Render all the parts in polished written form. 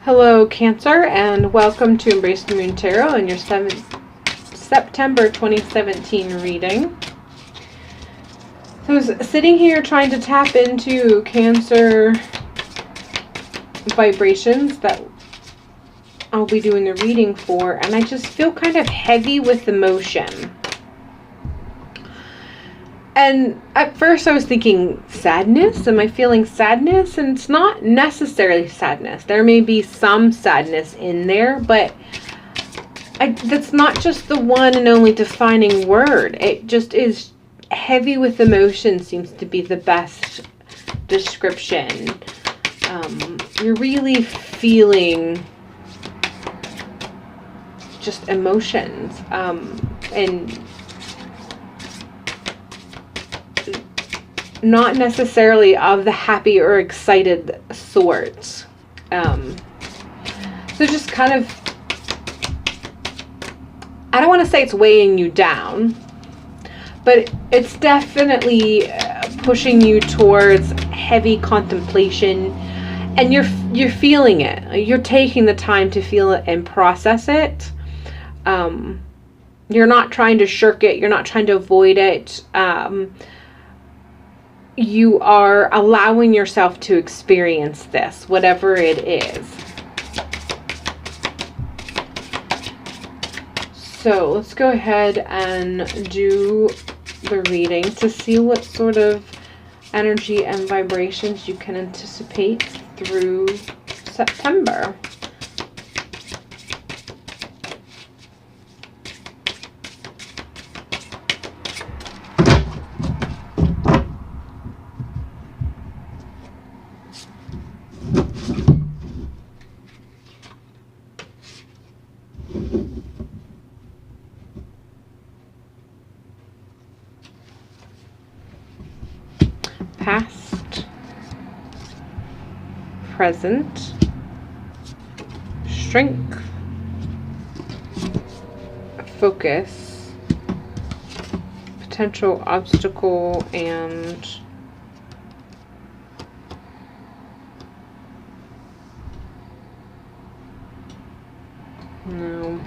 Hello Cancer, and welcome to Embrace the Moon Tarot and your September 2017 reading. So I was sitting here trying to tap into Cancer vibrations that I'll be doing the reading for, and I just feel kind of heavy with emotion. And at first I was thinking, sadness? Am I feeling sadness? And it's not necessarily sadness. There may be some sadness in there, but that's not just the one and only defining word. It just is heavy with emotion, seems to be the best description. You're really feeling just emotions. And not necessarily of the happy or excited sort. So just kind of, I don't want to say it's weighing you down, but it's definitely pushing you towards heavy contemplation, and you're feeling it. You're taking the time to feel it and process it. You're not trying to shirk it. You're not trying to avoid it. You are allowing yourself to experience this, whatever it is. So let's go ahead and do the reading to see what sort of energy and vibrations you can anticipate through September. Past, present, strength, focus, potential obstacle, and no,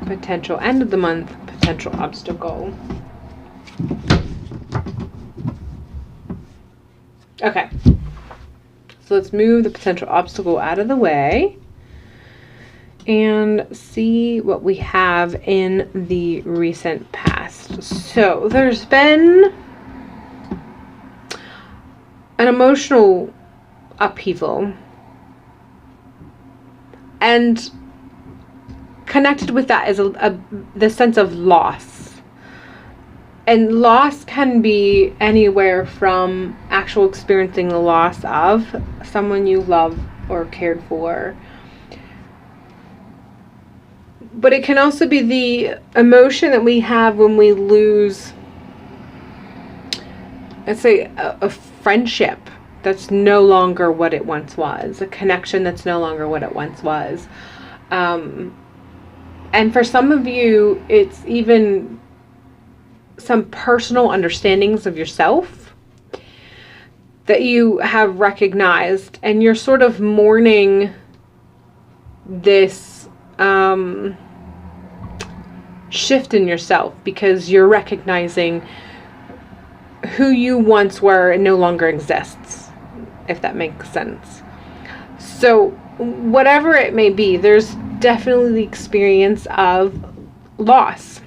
potential end of the month, potential obstacle. Okay, so let's move the potential obstacle out of the way and see what we have in the recent past. So there's been an emotional upheaval, and connected with that is the sense of loss. And loss can be anywhere from actual experiencing the loss of someone you love or cared for. But it can also be the emotion that we have when we lose, let's say, a friendship that's no longer what it once was. A connection that's no longer what it once was. And for some of you, it's even some personal understandings of yourself that you have recognized, and you're sort of mourning this shift in yourself because you're recognizing who you once were and no longer exists, if that makes sense. So whatever it may be, there's definitely the experience of loss.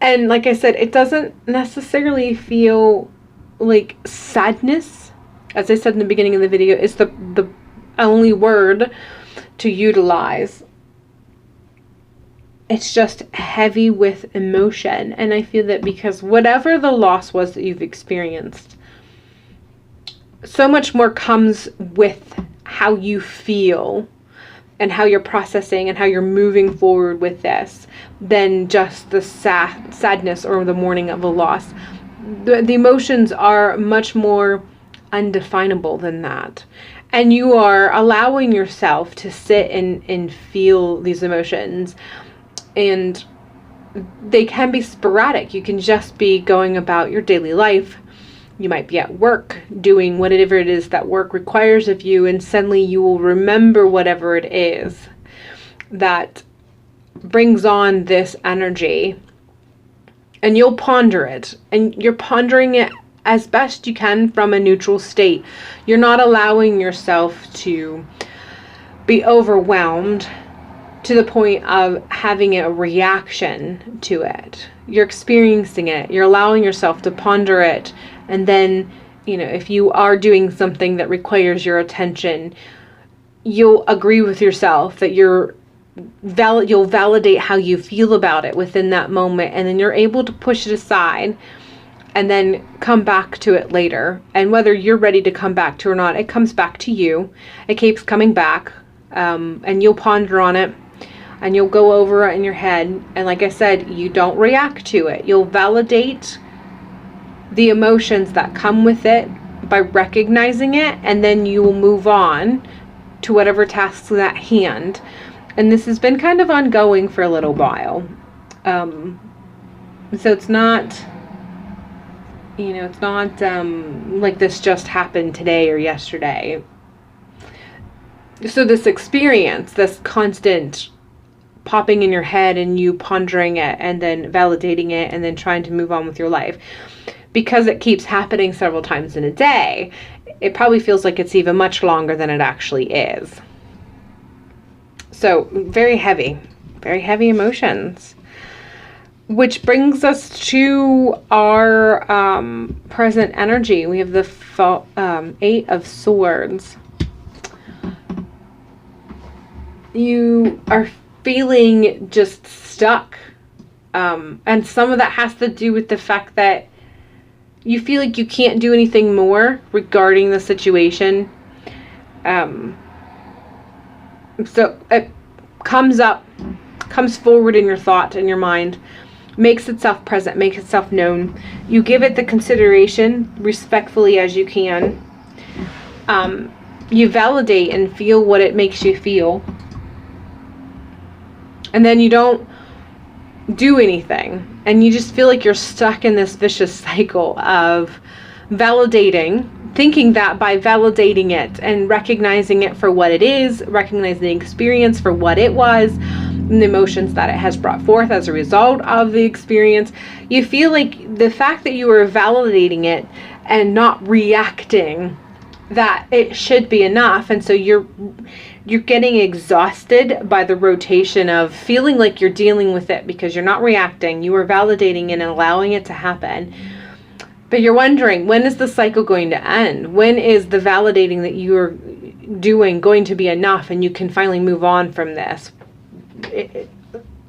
And like I said, it doesn't necessarily feel like sadness. As I said in the beginning of the video, it's the only word to utilize. It's just heavy with emotion. And I feel that because whatever the loss was that you've experienced, so much more comes with how you feel and how you're processing and how you're moving forward with this than just the sadness or the mourning of a loss. The emotions are much more undefinable than that. And you are allowing yourself to sit and feel these emotions. And they can be sporadic. You can just be going about your daily life You might be at work doing whatever it is that work requires of you, and suddenly you will remember whatever it is that brings on this energy, and you'll ponder it, and you're pondering it as best you can from a neutral state. You're not allowing yourself to be overwhelmed to the point of having a reaction to it. You're experiencing it. You're allowing yourself to ponder it. And then, you know, if you are doing something that requires your attention, you'll agree with yourself that you'll validate how you feel about it within that moment. And then you're able to push it aside and then come back to it later. And whether you're ready to come back to it or not, it comes back to you. It keeps coming back. And you'll ponder on it. And you'll go over it in your head. And like I said, you don't react to it. You'll validate the emotions that come with it by recognizing it. And then you will move on to whatever tasks is at hand. And this has been kind of ongoing for a little while. So it's not, you know, it's not like this just happened today or yesterday. So this experience, this constant popping in your head and you pondering it and then validating it and then trying to move on with your life, because it keeps happening several times in a day, it probably feels like it's even much longer than it actually is. So very heavy emotions, which brings us to our present energy. We have the 8 of Swords. You are feeling just stuck. And some of that has to do with the fact that you feel like you can't do anything more regarding the situation. So it comes forward in your thought, in your mind, makes itself present, makes itself known. You give it the consideration respectfully as you can. You validate and feel what it makes you feel. And then you don't do anything. And you just feel like you're stuck in this vicious cycle of validating, thinking that by validating it and recognizing it for what it is, recognizing the experience for what it was, and the emotions that it has brought forth as a result of the experience, you feel like the fact that you are validating it and not reacting, that it should be enough. And so you're getting exhausted by the rotation of feeling like you're dealing with it because you're not reacting. You are validating it and allowing it to happen. But you're wondering, when is the cycle going to end? When is the validating that you're doing going to be enough and you can finally move on from this?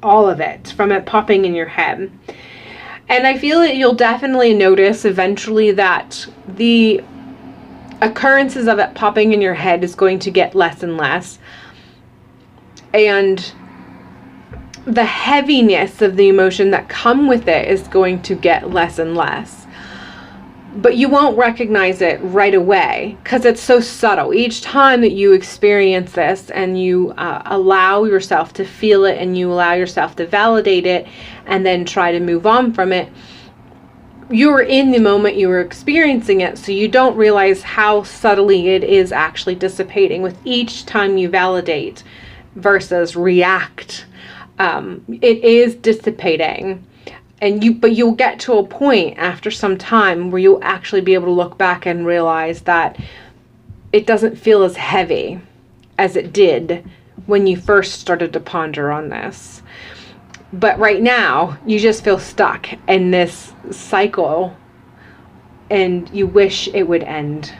All of it, from it popping in your head. And I feel that you'll definitely notice eventually that the occurrences of it popping in your head is going to get less and less. And the heaviness of the emotion that come with it is going to get less and less. But you won't recognize it right away because it's so subtle. Each time that you experience this and you allow yourself to feel it and you allow yourself to validate it and then try to move on from it, you're in the moment you were experiencing it, so you don't realize how subtly it is actually dissipating with each time you validate versus react. It is dissipating. But you'll get to a point after some time where you'll actually be able to look back and realize that it doesn't feel as heavy as it did when you first started to ponder on this. But right now, you just feel stuck in this cycle and you wish it would end.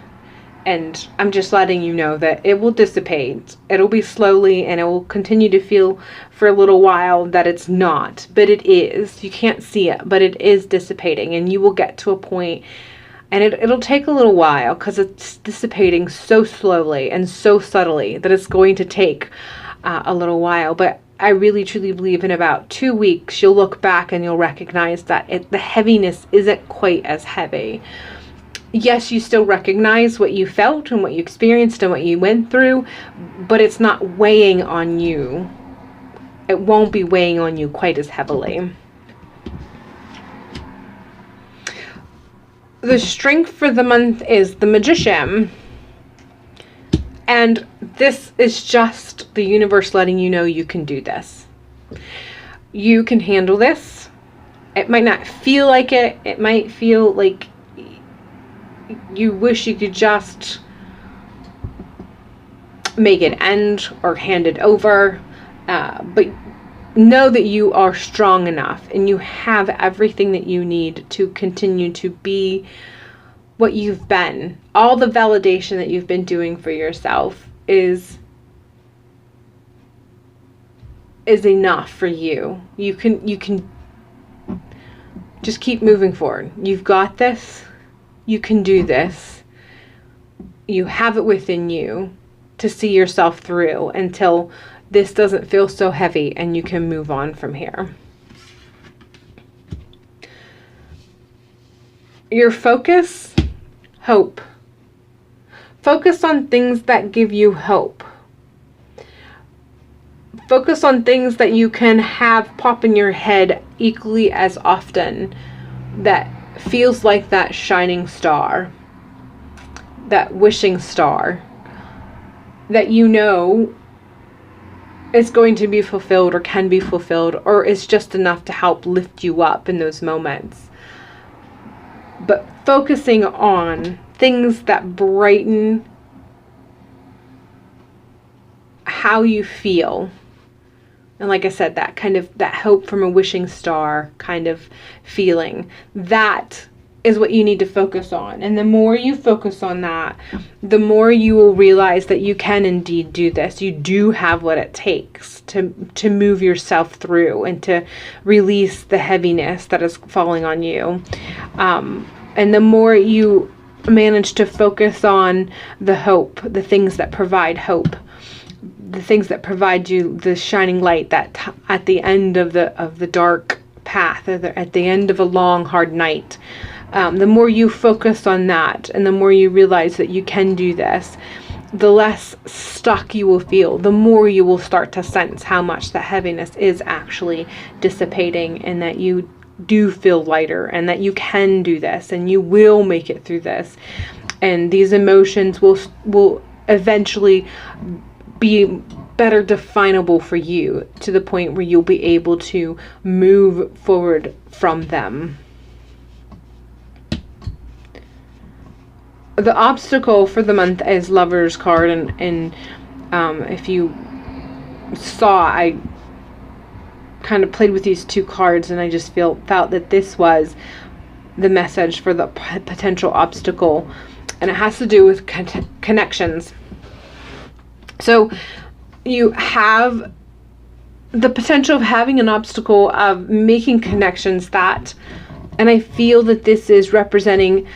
And I'm just letting you know that it will dissipate. It'll be slowly and it will continue to feel for a little while that it's not. But it is. You can't see it, but it is dissipating. And you will get to a point, and it'll take a little while because it's dissipating so slowly and so subtly that it's going to take a little while. But I really truly believe in about 2 weeks, you'll look back and you'll recognize that the heaviness isn't quite as heavy. Yes, you still recognize what you felt and what you experienced and what you went through, but it's not weighing on you. It won't be weighing on you quite as heavily. The strength for the month is the Magician. And this is just the universe letting you know you can do this. You can handle this. It might not feel like it. It might feel like you wish you could just make it end or hand it over. But know that you are strong enough and you have everything that you need to continue to be what you've been. All the validation that you've been doing for yourself is enough for you. You can just keep moving forward. You've got this. You can do this. You have it within you to see yourself through until this doesn't feel so heavy and you can move on from here. Your focus, hope. Focus on things that give you hope. Focus on things that you can have pop in your head equally as often, that feels like that shining star, that wishing star, that you know is going to be fulfilled or can be fulfilled or is just enough to help lift you up in those moments. But focusing on things that brighten how you feel. And like I said, that kind of, that hope from a wishing star kind of feeling, that is what you need to focus on. And the more you focus on that, the more you will realize that you can indeed do this. You do have what it takes to move yourself through and to release the heaviness that is falling on you. And the more you manage to focus on the hope, the things that provide hope, the things that provide you the shining light that at the end of the dark path, at the end of a long, hard night, the more you focus on that and the more you realize that you can do this, the less stuck you will feel, the more you will start to sense how much that heaviness is actually dissipating and that you do feel lighter and that you can do this and you will make it through this. And these emotions will eventually be better definable for you to the point where you'll be able to move forward from them. The obstacle for the month is Lover's card, and if you saw, I kind of played with these two cards and I just felt that this was the message for the potential obstacle, and it has to do with connections. So you have the potential of having an obstacle of making connections and I feel that this is representing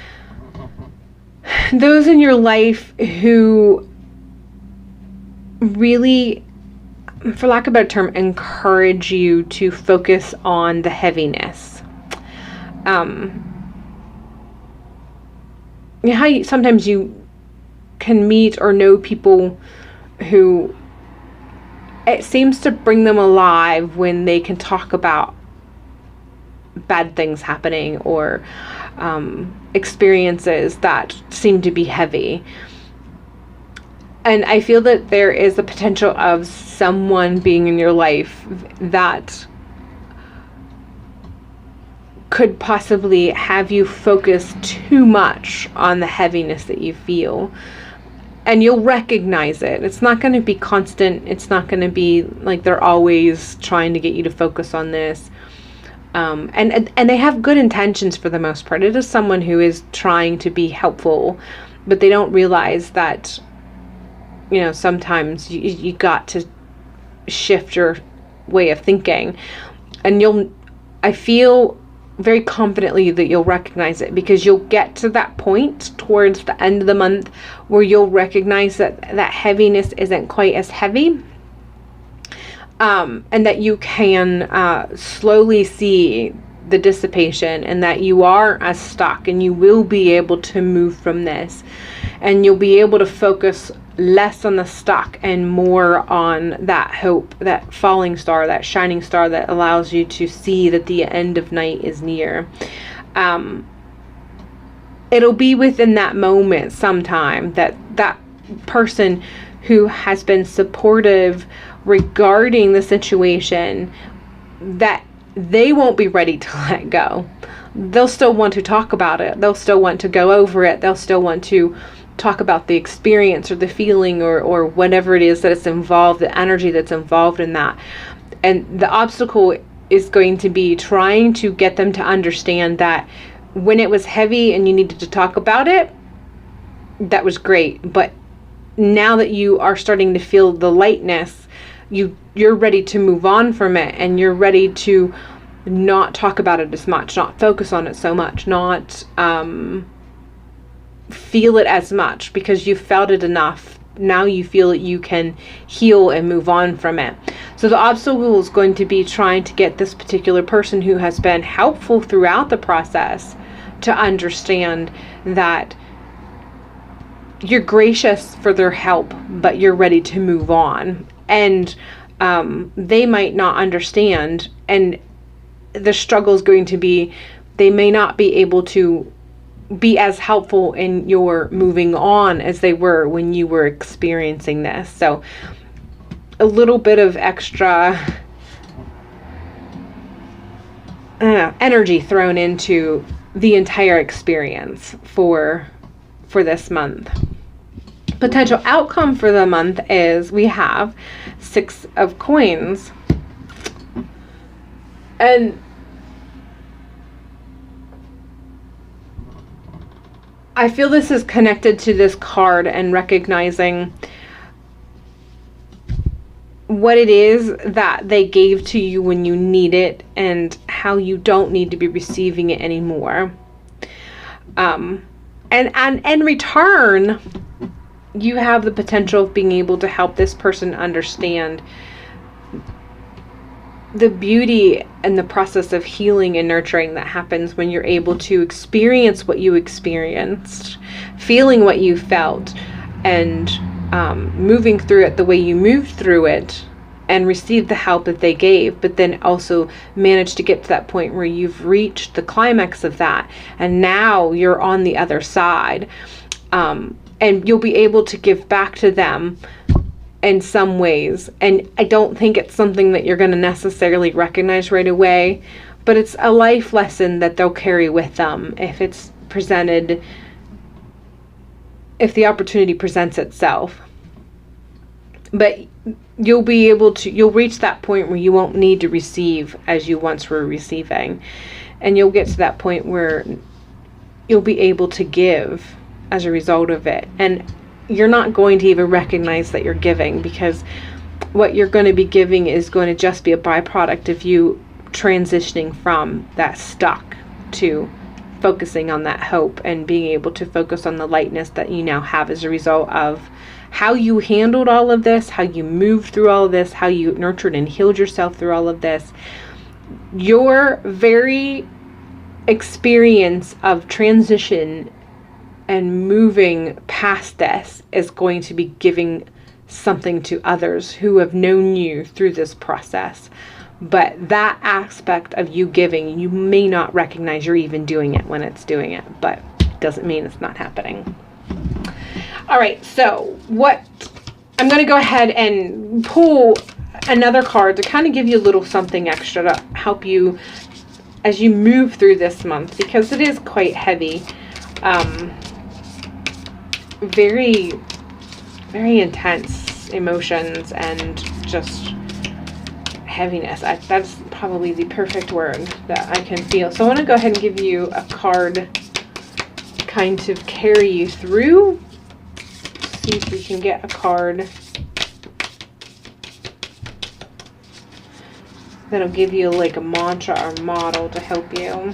those in your life who really, for lack of a better term, encourage you to focus on the heaviness. Sometimes you can meet or know people who it seems to bring them alive when they can talk about bad things happening or experiences that seem to be heavy. And I feel that there is the potential of someone being in your life that could possibly have you focus too much on the heaviness that you feel. And you'll recognize it. It's not going to be constant. It's not going to be like they're always trying to get you to focus on this. And they have good intentions for the most part. It is someone who is trying to be helpful, but they don't realize that, sometimes you got to shift your way of thinking. And I feel very confidently that you'll recognize it, because you'll get to that point towards the end of the month where you'll recognize that heaviness isn't quite as heavy. And that you can slowly see the dissipation, and that you are as stuck, and you will be able to move from this, and you'll be able to focus less on the stuck and more on that hope, that falling star, that shining star that allows you to see that the end of night is near. it'll be within that moment sometime that that person who has been supportive regarding the situation, that they won't be ready to let go. They'll still want to talk about it. They'll still want to go over it. They'll still want to talk about the experience or the feeling or whatever it is that it's involved, the energy that's involved in that. And the obstacle is going to be trying to get them to understand that when it was heavy and you needed to talk about it, that was great. But now that you are starting to feel the lightness, you're ready to move on from it, and you're ready to not talk about it as much, not focus on it so much, not feel it as much, because you've felt it enough. Now you feel that you can heal and move on from it. So the obstacle is going to be trying to get this particular person who has been helpful throughout the process to understand that you're gracious for their help, but you're ready to move on. And they might not understand, and the struggle is going to be, they may not be able to be as helpful in your moving on as they were when you were experiencing this. So a little bit of extra energy thrown into the entire experience for this month. Potential outcome for the month is we have 6 of coins. And I feel this is connected to this card and recognizing what it is that they gave to you when you need it and how you don't need to be receiving it anymore. And in return, you have the potential of being able to help this person understand the beauty and the process of healing and nurturing that happens when you're able to experience what you experienced, feeling what you felt, and moving through it the way you moved through it, and receive the help that they gave, but then also manage to get to that point where you've reached the climax of that, and now you're on the other side, and you'll be able to give back to them in some ways. And I don't think it's something that you're going to necessarily recognize right away, but it's a life lesson that they'll carry with them if it's presented, if the opportunity presents itself. But you'll be able to, you'll reach that point where you won't need to receive as you once were receiving. And you'll get to that point where you'll be able to give as a result of it. And you're not going to even recognize that you're giving, because what you're going to be giving is going to just be a byproduct of you transitioning from that stuck to focusing on that hope and being able to focus on the lightness that you now have as a result of how you handled all of this, how you moved through all of this, how you nurtured and healed yourself through all of this. Your very experience of transition and moving past this is going to be giving something to others who have known you through this process. But that aspect of you giving, you may not recognize you're even doing it when it's doing it, but doesn't mean it's not happening. All right, so what I'm going to go ahead and pull another card to kind of give you a little something extra to help you as you move through this month, because it is quite heavy. Very, very intense emotions and just heaviness. That's probably the perfect word that I can feel. So I want to go ahead and give you a card to kind of carry you through. See if we can get a card that'll give you like a mantra or model to help you.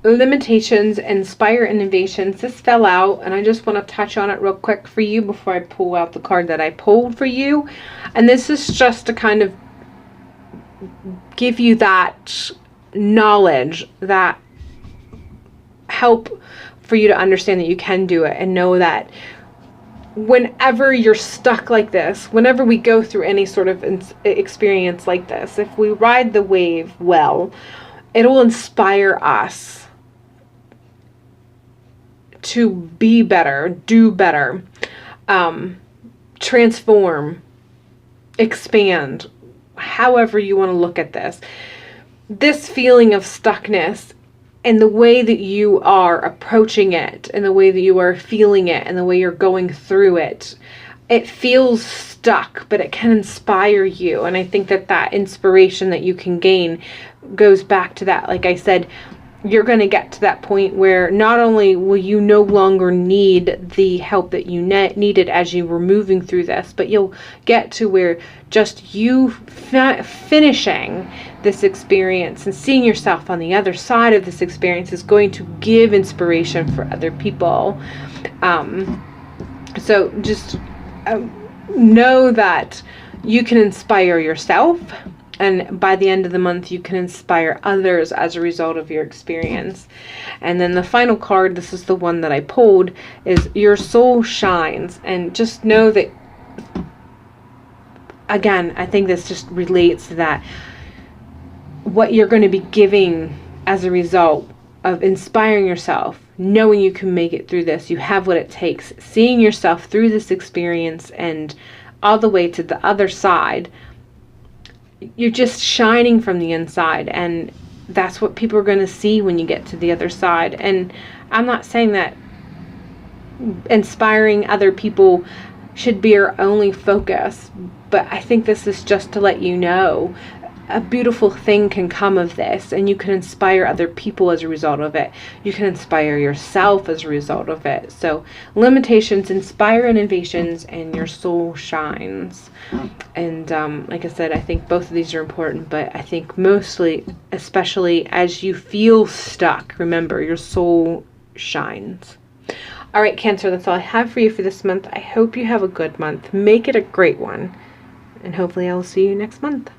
limitations, inspire innovations. This fell out, and I just want to touch on it real quick for you before I pull out the card that I pulled for you. And this is just to kind of give you that knowledge, that help for you to understand that you can do it, and know that whenever you're stuck like this, whenever we go through any sort of experience like this, if we ride the wave well, it'll inspire us to be better, do better, transform, expand, however you want to look at this. This feeling of stuckness, and the way that you are approaching it, and the way that you are feeling it, and the way you're going through it, it feels stuck, but it can inspire you. And I think that that inspiration that you can gain goes back to that. Like I said, you're going to get to that point where not only will you no longer need the help that you needed as you were moving through this, but you'll get to where just you finishing this experience and seeing yourself on the other side of this experience is going to give inspiration for other people. So just know that you can inspire yourself, and by the end of the month you can inspire others as a result of your experience. And then the final card, this is the one that I pulled, is your soul shines. And just know that, again, I think this just relates to that, what you're going to be giving as a result of inspiring yourself, knowing you can make it through this. You have what it takes, seeing yourself through this experience and all the way to the other side. You're just shining from the inside, and that's what people are going to see when you get to the other side. And I'm not saying that inspiring other people should be your only focus, but I think this is just to let you know a beautiful thing can come of this, and you can inspire other people as a result of it. You can inspire yourself as a result of it. So limitations, inspire innovations, and your soul shines. And like I said, I think both of these are important, but I think mostly, especially as you feel stuck, remember, your soul shines. All right, Cancer, that's all I have for you for this month. I hope you have a good month. Make it a great one, and hopefully I will see you next month.